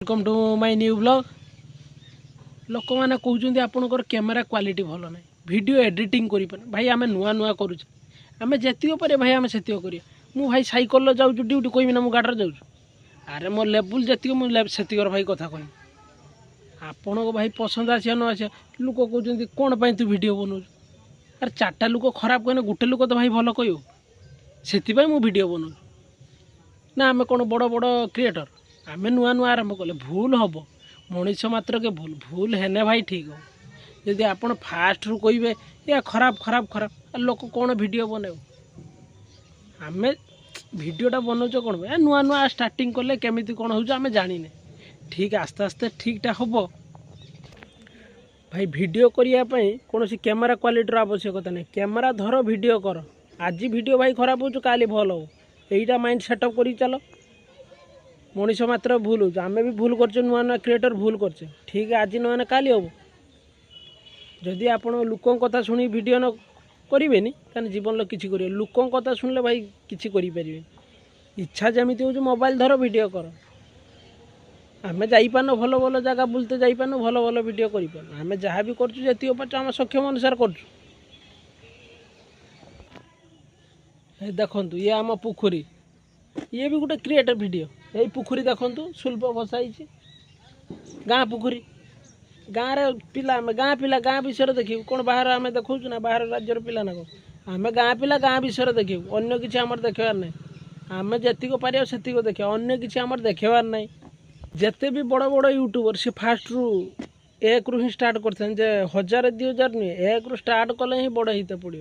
Welcome to my new blog. लोक मैंने कहते आपंकर कैमेरा क्वालिटी भल ना वीडियो एडिटिंग कर भाई आम नुआ नुआ करुचे आम जी पर भाई आम से कर भाई सैकल जाऊँ ड्यूटी कहबी ना मुझे गाड़ी जाऊँ अरे मो लेवल जी मुझे भाई कथा कह आपण को भाई पसंद आसा न आसा लोक कहते कौन पाई तू वीडियो बनाऊ अरे चार्टा लोक खराब कहने गोटे लोक तो भाई भल कह से मु वीडियो बनाऊ ना आम कौन बड़ बड़ क्रिएटर आम नुआ नुआ आरंभ कले भूल हम मनीष मात्र के भूल भूल है भाई ठीक हो जदि आप फास्ट रू कहे या खराब खराब खराब लोक कौन वीडियो बनाऊ आम वीडियोटा बनाऊच कौन भाई नुआ नुआ स्टार्टिंग कले केमी कौन हो आम जाने ठीक आस्ते आस्ते ठीकटा हम भाई वीडियो करने कौन कैमेरा क्वालिटीर आवश्यकता नहीं कैमेरा धर वीडियो कर आज वीडियो भाई खराब हो काली भल हो यहीटा माइंड सेटअप कर चलो मनीष मात्र भूल हो आम भी भूल कर नुआ नुआ क्रिएटर भूल कर ठीक आज ना काली हम जदि आप लोकों कथा शुणी वीडियो न करेंगे तेज जीवन किसी कर लोकों कथा शुणिले भाई किसी करें इच्छा जमी हो मोबाइल धर वीडियो कर आम जापार भल भल जगह बुलते जापार भल भल वीडियो कर आम जहाँ भी कर सक्षम अनुसार कर देखु ये आम पुखरी ये भी गोटे क्रिएटर वीडियो यही पुखरी देखु सुल्प बसाई गाँ पुखरी गाँव रे पिला गाँ पिला गाँ विषय देखू कौन बाहर आम देखा ना बाहर राज्यर पिला ना कौन आम गाँ पिला गाँ विषय देखू अन्य किसी आम देखार ना आम जी पार से देखा अन्य किसी आम देखार ना जिते भी बड़ बड़ यूट्यूबर सी फास्ट रू एक रू ही स्टार्ट करते 1000 2000 नुहे एक रू स्टार्ट कले ही बड़ होते पड़ो।